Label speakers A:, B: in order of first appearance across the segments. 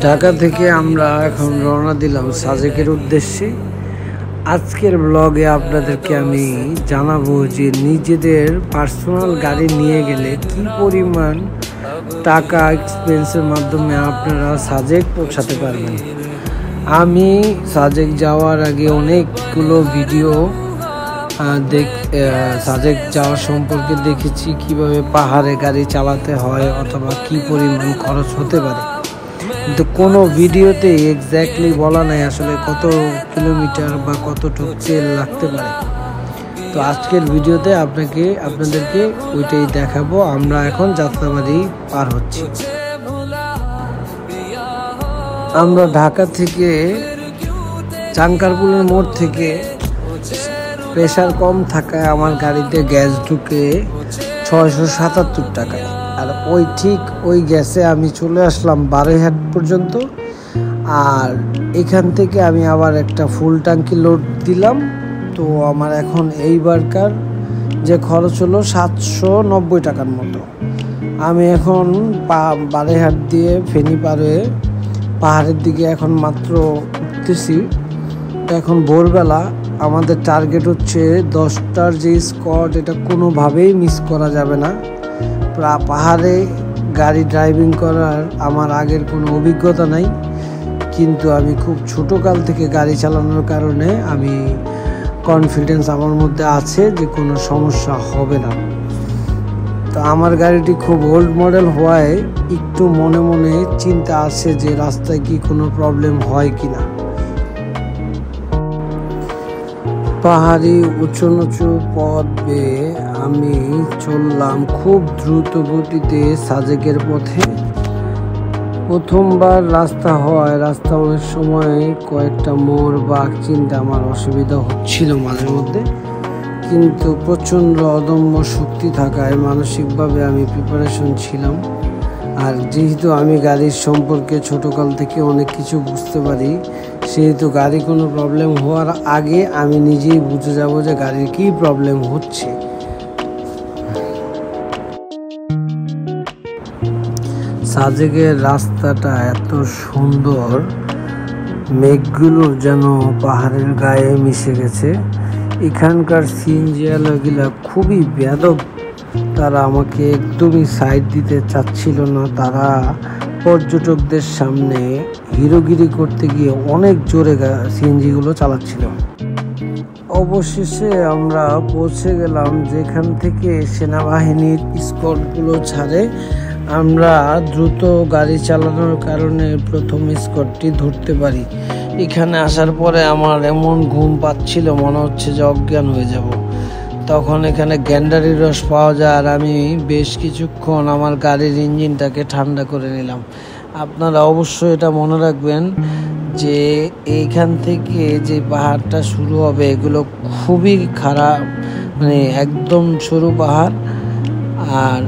A: ঢাকা থেকে আমরা এখন রওনা দিলাম সাজেকের উদ্দেশ্যে। আজকের ব্লগে আপনাদেরকে আমি জানাবো যে নিজেদের পার্সোনাল গাড়ি নিয়ে গেলে কি পরিমাণ টাকা এক্সপেন্সের মাধ্যমে আপনারা সাজেক পৌঁছাতে পারবেন। আমি সাজেক যাওয়ার আগে অনেকগুলো ভিডিও সাজেক যাওয়া সম্পর্কে দেখেছি, কিভাবে পাহাড়ে গাড়ি চালাতে হয় অথবা কি পরিমাণ খরচ হতে পারে, কিন্তু কোনো ভিডিওতে এক্স্যাক্টলি বলা নাই আসলে কত কিলোমিটার বা কতটুকু তেল লাগতে পারে। তো আজকের ভিডিওতে আপনাদেরকে ওইটাই দেখাবো। আমরা এখন যাত্রাবাড়ি পার হচ্ছি। আমরা ঢাকা থেকে চাঙ্কারপুলের মোড় থেকে প্রেশার কম থাকায় আমার গাড়িতে গ্যাস ঢুকে 677 টাকায়, আর ওই গ্যাসে আমি চলে আসলাম বারৈহাট পর্যন্ত। আর এখান থেকে আমি আবার একটা ফুল ট্যাঙ্কি লোড দিলাম। তো আমার এখন এইবারকার যে খরচ হলো 790 টাকার মতো। আমি এখন বারৈহাট দিয়ে ফেনী পার হয়ে পাহাড়ের দিকে এখন মাত্র উঠতেছি। এখন ভোরবেলা আমাদের টার্গেট হচ্ছে 10টার যে স্পট, এটা কোনোভাবেই মিস করা যাবে না। পাহাড়ে গাড়ি ড্রাইভিং করার আমার আগের কোনো অভিজ্ঞতা নাই, কিন্তু আমি খুব ছোটোকাল থেকে গাড়ি চালানোর কারণে আমি কনফিডেন্স আমার মধ্যে আছে যে কোনো সমস্যা হবে না। তো আমার গাড়িটি খুব ওল্ড মডেল হওয়ায় একটু মনে মনে চিন্তা আছে যে রাস্তায় কি কোনো প্রবলেম হয় কি না। পাহাড়ি উঁচু নিচু পথ বেয়ে আমি চললাম খুব দ্রুত গতিতে সাজেকের পথে। প্রথমবার রাস্তা হওয়ায় রাস্তা অনেক সময় কয়েকটা মোড় বা চিনতে আমার অসুবিধা হচ্ছিল মাঝে মধ্যে, কিন্তু প্রচণ্ড অদম্য শক্তি থাকায় মানসিকভাবে আমি প্রিপারেশন ছিলাম। আর যেহেতু আমি গাড়ির সম্পর্কে ছোটোকাল থেকে অনেক কিছু বুঝতে পারি, সেহেতু গাড়ি কোনো প্রবলেম হওয়ার আগে আমি নিজেই বুঝে যাব যে গাড়ির কী প্রবলেম হচ্ছে। সাজেকের রাস্তাটা এত সুন্দর, মেঘগুলো যেন পাহাড়ের গায়ে মিশে গেছে। এখানকার সিএনজিওয়ালাগুলা খুবই বেয়াদব, তারা আমাকে একদমই সাইড দিতে চাচ্ছিল না। তারা পর্যটকদের সামনে হিরোগিরি করতে গিয়ে অনেক জোরে সিএনজিগুলো চালাচ্ছিল। অবশেষে আমরা পৌঁছে গেলাম যেখান থেকে সেনাবাহিনীর স্কটগুলো ছাড়ে। আমরা দ্রুত গাড়ি চালানোর কারণে প্রথম স্কটটি ধরতে পারি। এখানে আসার পরে আমার এমন ঘুম পাচ্ছিল, মনে হচ্ছে যে অজ্ঞান হয়ে যাব। তখন এখানে গ্যান্ডারি রস পাওয়া যায়, আর আমি বেশ কিছুক্ষণ আমার গাড়ির ইঞ্জিনটাকে ঠান্ডা করে নিলাম। আপনারা অবশ্যই এটা মনে রাখবেন যে এইখান থেকে যে পাহাড়টা শুরু হবে এগুলো খুবই খারাপ, মানে একদম সরু পাহাড়। আর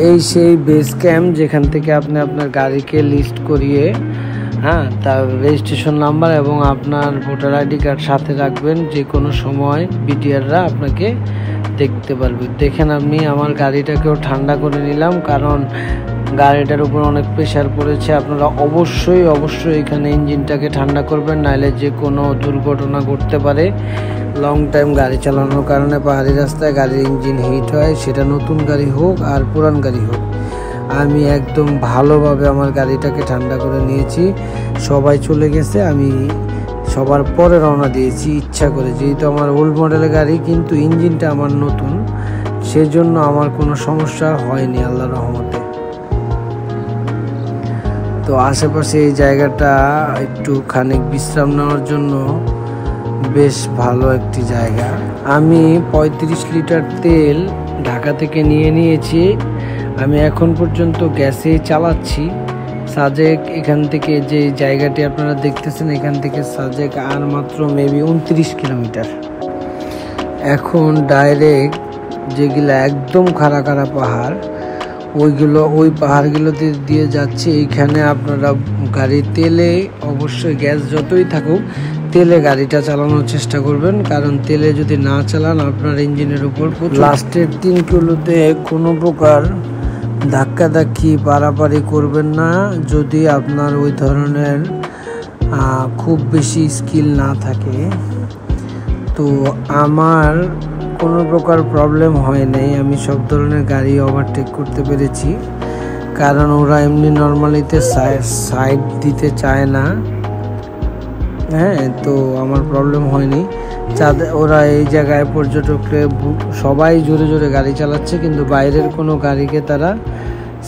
A: এই সেই বেস ক্যাম্প যেখান থেকে আপনি আপনার গাড়িকে লিস্ট করিয়ে তার রেজিস্ট্রেশন নাম্বার এবং আপনার ভোটার আইডি কার্ড সাথে রাখবেন। যে কোনো সময় বিটিআররা আপনাকে দেখতে পারবে। দেখেন আমি আমার গাড়িটাকেও ঠান্ডা করে নিলাম, কারণ গাড়িটার উপর অনেক প্রেশার পড়েছে। আপনারা অবশ্যই এখানে ইঞ্জিনটাকে ঠান্ডা করবেন, নাহলে যে কোনো দুর্ঘটনা ঘটতে পারে। লং টাইম গাড়ি চালানোর কারণে পাহাড়ি রাস্তায় গাড়ির ইঞ্জিন হিট হয়, সেটা নতুন গাড়ি হোক আর পুরান গাড়ি হোক। আমি একদম ভালোভাবে আমার গাড়িটাকে ঠান্ডা করে নিয়েছি। সবাই চলে গেছে, আমি সবার পরে রওনা দিয়েছি ইচ্ছা করে, যেহেতু আমার ওল্ড মডেলের গাড়ি কিন্তু ইঞ্জিনটা আমার নতুন, সেজন্য আমার কোনো সমস্যা হয়নি আল্লাহর রহমতে। তো আশেপাশে এই জায়গাটা একটু খানিক বিশ্রাম নেওয়ার জন্য বেশ ভালো একটি জায়গা। আমি 35 লিটার তেল ঢাকা থেকে নিয়েছি। আমি এখন পর্যন্ত গ্যাসে চালাচ্ছি। সাজেক এখান থেকে যে জায়গাটি আপনারা দেখতেছেন, এখান থেকে সাজেক আর মাত্র মেবি 29 কিলোমিটার। এখন ডাইরেক্ট যেগুলো একদম খাড়া পাহাড়, ওই পাহাড়গুলোতে দিয়ে যাচ্ছে। এইখানে আপনারা গাড়ির তেলে অবশ্যই গ্যাস যতই থাকুক তেলে গাড়িটা চালানোর চেষ্টা করবেন, কারণ তেলে যদি না চালান আপনার ইঞ্জিনের উপর লাস্টের 3 কিলোতে কোনো প্রকার ধাক্কাধাক্কি পারাপারি করবেন না যদি আপনার ওই ধরনের খুব বেশি স্কিল না থাকে। তো আমার কোনো প্রকার প্রবলেম হয় নাই, আমি সব ধরনের গাড়ি ওভারটেক করতে পেরেছি, কারণ ওরা এমনি নর্মালিতে সাইড দিতে চায় না। হ্যাঁ, তো আমার প্রবলেম হয়নি। ওরা এই জায়গায় পর্যটককে সবাই জোরে জোরে গাড়ি চালাচ্ছে, কিন্তু বাইরের কোনো গাড়িকে তারা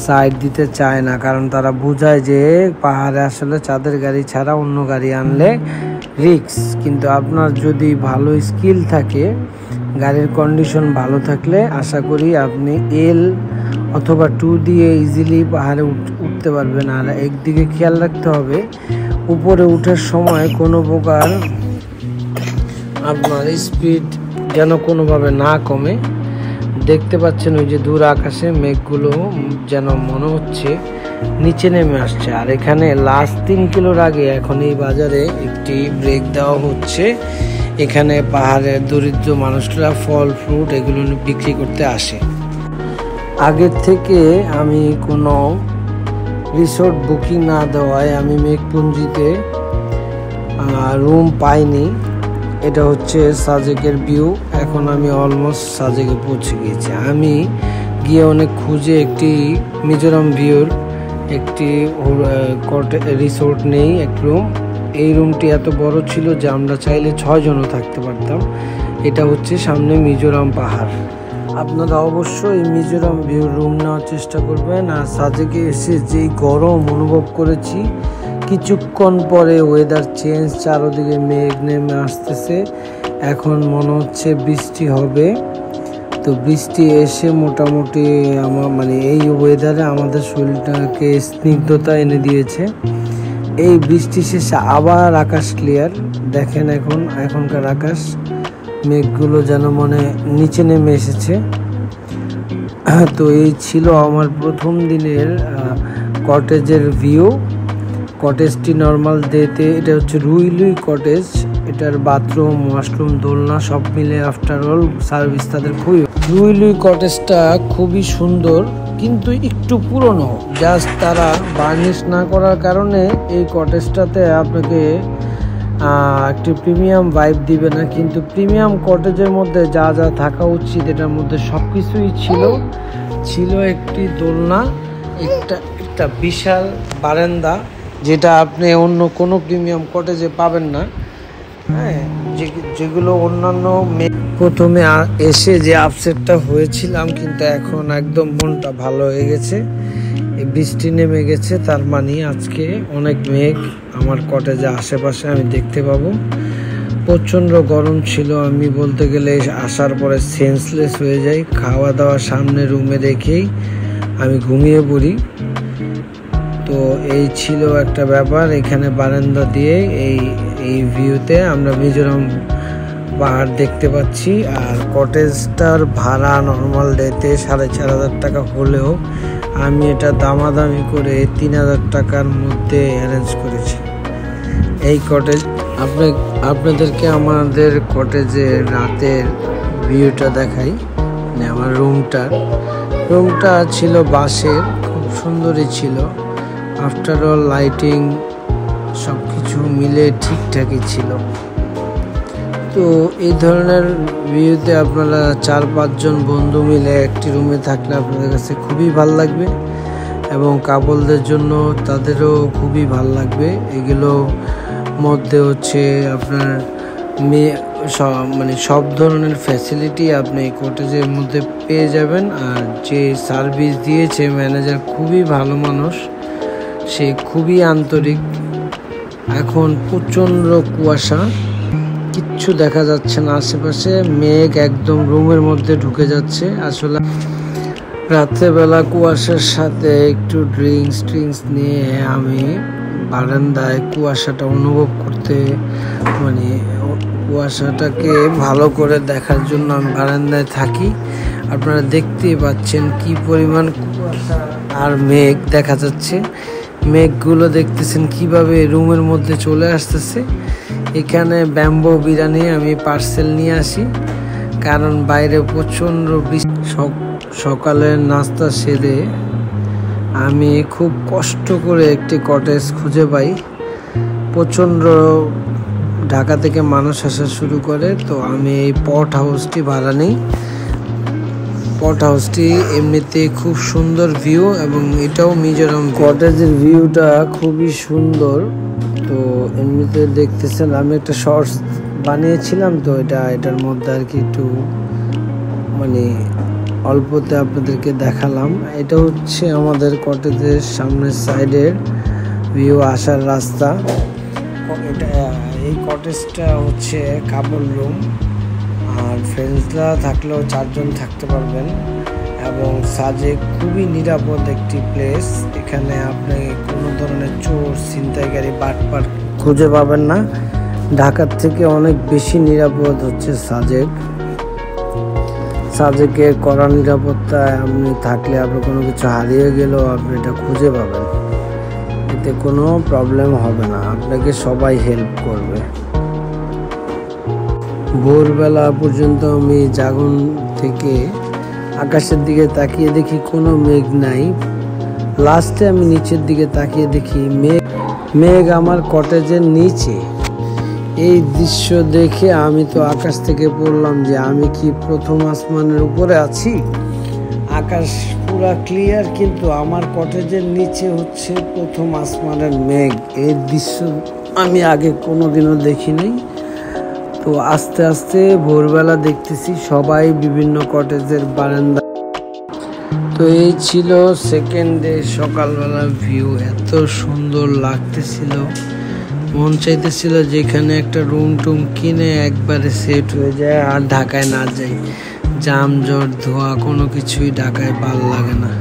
A: সাইড দিতে চায় না, কারণ তারা বোঝায় যে পাহাড়ে আসলে চাঁদের গাড়ি ছাড়া অন্য গাড়ি আনলে রিস্ক। কিন্তু আপনার যদি ভালো স্কিল থাকে, গাড়ির কন্ডিশন ভালো থাকলে আশা করি আপনি L অথবা 2 দিয়ে ইজিলি পাহাড়ে উঠতে পারবেন। আর একদিকে খেয়াল রাখতে হবে, উপরে ওঠার সময় কোনো প্রকার আপনার স্পিড যেন কোনোভাবে না কমে। দেখতে পাচ্ছেন ওই যে দূর আকাশে মেঘগুলো যেন মনে হচ্ছে নিচে নেমে আসছে। আর এখানে লাস্ট 3 কিলোর আগে এখন এই বাজারে একটি ব্রেক দেওয়া হচ্ছে। এখানে পাহাড়ের দরিদ্র মানুষরা ফল ফ্রুট এগুলো বিক্রি করতে আসে। আগের থেকে আমি কোনো রিসোর্ট বুকিং না দেওয়ায় আমি মেঘপুঞ্জিতে রুম পাইনি। এটা হচ্ছে সাজেকের ভিউ। এখন আমি অলমোস্ট সাজেকে পৌঁছে গিয়েছি। আমি গিয়ে অনেক খুঁজে একটি মিজোরাম ভিউর একটি রিসোর্ট নেই, এক রুম। এই রুমটি এত বড় ছিল যে আমরা চাইলে 6 জনও থাকতে পারতাম। এটা হচ্ছে সামনে মিজোরাম পাহাড়। আপনারা অবশ্যই মিজোরাম ভিউর রুম নেওয়ার চেষ্টা করবেন। আর সাজেকে এসে যেই গরম অনুভব করেছি, কিছুক্ষণ পরে ওয়েদার চেঞ্জ, চারদিকে মেঘ নেমে আসতেছে। এখন মনে হচ্ছে বৃষ্টি হবে। তো বৃষ্টি এসে মোটামুটি এই ওয়েদারে আমাদের শরীরটাকে স্নিগ্ধতা এনে দিয়েছে। এই বৃষ্টি শেষে আবার আকাশ ক্লিয়ার। দেখেন এখনকার আকাশ, মেঘগুলো যেন নিচে নেমে এসেছে। তো এই ছিল আমার প্রথম দিনের কটেজের ভিউ। কটেজটি নর্মাল ডেতে, এটা হচ্ছে রুইলুই কটেজ। এটার বাথরুম, ওয়াশরুম, দোলনা সব মিলে আফটার অল সার্ভিস তাদের খুবই। রুইলুই কটেজটা খুবই সুন্দর, কিন্তু একটু পুরনো। জাস্ট তারা বার্নিশ না করার কারণে এই কটেজটাতে আপনাকে একটি প্রিমিয়াম ভাইব দিবে না। কিন্তু প্রিমিয়াম কটেজের মধ্যে যা যা থাকা উচিত এটার মধ্যে সব কিছুই ছিল। একটি দোলনা, একটা বিশাল বারান্দা, যেটা আপনি অন্য কোনো প্রিমিয়াম কটেজে পাবেন না। হ্যাঁ, যেগুলো অন্যান্য। প্রথমে এসে যে আপসেটটা হয়েছিলাম, কিন্তু এখন একদম মনটা ভালো হয়ে গেছে। বৃষ্টি নেমে গেছে, তার মানে আজকে অনেক মেঘ আমার কটেজে আশেপাশে আমি দেখতে পাবো। প্রচণ্ড গরম ছিল, আমি বলতে গেলে আসার পরে সেন্সলেস হয়ে যাই। খাওয়া দাওয়া সামনে রুমে রেখেই আমি ঘুমিয়ে পড়ি। তো এই ছিল একটা ব্যাপার। এখানে বারান্দা দিয়ে এই ভিউতে আমরা মিজোরাম পাহাড় দেখতে পাচ্ছি। আর কটেজটার ভাড়া নর্মাল ডেতে 4,500 টাকা হলেও আমি এটা দামাদামি করে 3,000 টাকার মধ্যে অ্যারেঞ্জ করেছি এই কটেজ। আপনাদেরকে আমাদের কটেজের রাতের ভিউটা দেখাই। আমার রুমটা ছিল বাঁশের, খুব সুন্দরই ছিল। আফটার অল লাইটিং সব কিছু মিলে ঠিকঠাকই ছিল। তো এই ধরনের ভিউতে আপনারা 4-5 জন বন্ধু মিলে একটি রুমে থাকলে আপনাদের কাছে খুবই ভালো লাগবে, এবং কাপলদের জন্য তাদেরও খুবই ভালো লাগবে। এগুলো মধ্যে হচ্ছে আপনার সব ধরনের ফ্যাসিলিটি আপনি এই কটেজের মধ্যে পেয়ে যাবেন। আর যে সার্ভিস দিয়েছে ম্যানেজার খুবই ভালো মানুষ, সে খুবই আন্তরিক। এখন প্রচণ্ড কুয়াশা, কিচ্ছু দেখা যাচ্ছে না আশেপাশে, মেঘ একদম রুমের মধ্যে ঢুকে যাচ্ছে। আসলে রাত্রেবেলা কুয়াশার সাথে একটু ড্রিঙ্কস নিয়ে আমি বারান্দায় কুয়াশাটা অনুভব করতে, কুয়াশাটাকে ভালো করে দেখার জন্য আমি বারান্দায় থাকি। আপনারা দেখতেই পাচ্ছেন কি পরিমাণ কুয়াশা আর মেঘ দেখা যাচ্ছে। মেঘগুলো দেখতেছেন কিভাবে রুমের মধ্যে চলে আসতেছে। এখানে ব্যাম্বো বিরিয়ানি আমি পার্সেল নিয়ে আসি, কারণ বাইরে প্রচণ্ড বৃষ্টি। সকালের নাস্তা সেরে আমি খুব কষ্ট করে একটি কটেজ খুঁজে পাই। প্রচণ্ড ঢাকা থেকে মানুষ আসা শুরু করে, তো আমি এই পট হাউসটি ভাড়া নিই। পট হাউসটি এমনিতে খুব সুন্দর ভিউ, এবং এটাও মিজোরাম। কটেজের ভিউটা খুবই সুন্দর। তো এমনিতে দেখতেছেন আমি একটা শর্টস বানিয়েছিলাম, তো এটার মধ্যে আর কি একটু মানে অল্পতে আপনাদেরকে দেখালাম। এটা হচ্ছে আমাদের কটেজের সামনের সাইডের ভিউ, আসার রাস্তা। এই কটেজটা হচ্ছে কাপল রুম, আর ফ্রেন্ডসরা থাকলেও 4 জন থাকতে পারবেন, এবং সাজেক খুবই নিরাপদ একটি প্লেস। এখানে আপনি কোনো ধরনের চোর, ছিনতাইকারী, বাটপার খুঁজে পাবেন না। ঢাকার থেকে অনেক বেশি নিরাপদ হচ্ছে সাজেক। সাজেকের কড়া নিরাপত্তায় আপনি থাকলে আপনার কোনো কিছু হারিয়ে গেলেও আপনি এটা খুঁজে পাবেন, এতে কোনো প্রবলেম হবে না, আপনাকে সবাই হেল্প করবে। ভোরবেলা পর্যন্ত আমি জাগন থেকে আকাশের দিকে তাকিয়ে দেখি কোনো মেঘ নাই। লাস্টে আমি নিচের দিকে তাকিয়ে দেখি মেঘ আমার কটেজের নিচে। এই দৃশ্য দেখে আমি তো আকাশ থেকে পড়লাম যে আমি কি প্রথম আসমানের উপরে আছি। আকাশ পুরা ক্লিয়ার, কিন্তু আমার কটেজের নিচে হচ্ছে প্রথম আসমানের মেঘ। এই দৃশ্য আমি আগে কোনোদিনও দেখিনি। তো আস্তে আস্তে ভোরবেলা দেখতেছি সবাই বিভিন্ন কটেজের বারান্দা। তো এই ছিল সেকেন্ড ডে সকালবেলা ভিউ। এত সুন্দর লাগতেছিল, মন চাইতেছিল যেখানে একটা রুম টুম কিনে একবারে সেট হয়ে যায় আর ঢাকায় না যাই। জামজট, ধোয়া, কোনো কিছুই ঢাকায় ভাল লাগে না।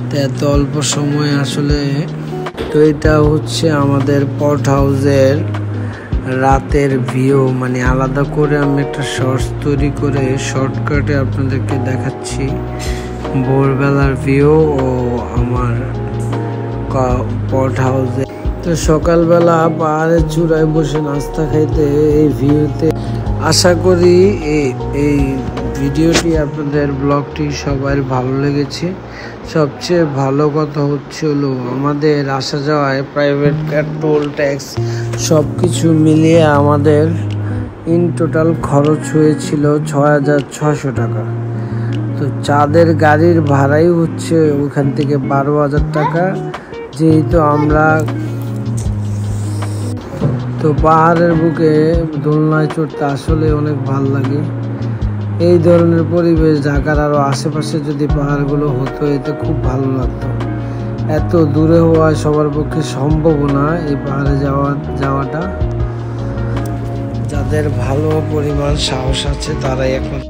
A: তো এত অল্প সময় আসলে। তো এটা হচ্ছে আমাদের পট হাউসের রাতের ভিউ, মানে আলাদা করে আমি একটা শর্টস তৈরি করে শর্টকাটে আপনাদেরকে দেখাচ্ছি ভোরবেলার ভিউ ও আমার পট হাউসে। তো সকালবেলা পাহাড়ের চূড়ায় বসে নাস্তা খাইতে এই ভিউতে, আশা করি এই ভিডিওটি আপনাদের ব্লগটি সবার ভালো লেগেছে। সবচেয়ে ভালো কথা হলো আমাদের আসা যাওয়ায় প্রাইভেট কার, টোল ট্যাক্স সব কিছু মিলিয়ে আমাদের ইন টোটাল খরচ হয়েছিল 6,600 টাকা। তো চাঁদের গাড়ির ভাড়াই হচ্ছে ওখান থেকে 12,000 টাকা। যেহেতু আমরা তো পাহাড়ের বুকে দোলনায় চড়তে আসলে অনেক ভালো লাগে। এই ধরনের পরিবেশ ঢাকার আরো আশেপাশে যদি পাহাড়গুলো হতো, এতে খুব ভালো লাগতো। এত দূরে হওয়ায় সবার পক্ষে সম্ভব না এই পাহাড়ে যাওয়াটা। যাদের ভালো পরিমাণ সাহস আছে তারাই এখন।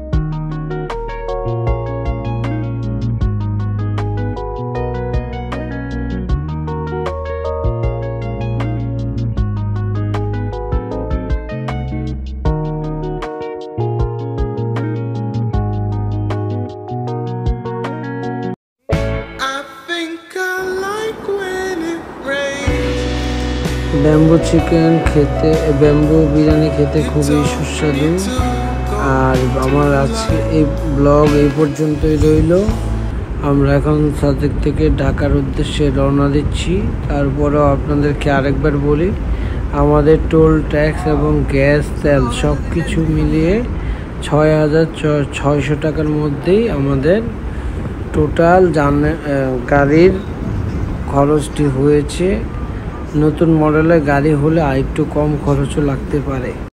A: ব্যাম্বু চিকেন খেতে, ব্যাম্বু বিরিয়ানি খেতে খুবই সুস্বাদু। আর আমার আজকে এই ব্লগ এই পর্যন্তই রইল। আমরা এখন সাজেক থেকে ঢাকার উদ্দেশ্যে রওনা দিচ্ছি। তারপরেও আপনাদেরকে আরেকবার বলি, আমাদের টোল ট্যাক্স এবং গ্যাস, তেল সব কিছু মিলিয়ে 6,600 টাকার মধ্যেই আমাদের টোটাল গাড়ির খরচটি হয়েছে। নতুন মডেলের গাড়ি হলে আরেকটু কম খরচও লাগতে পারে।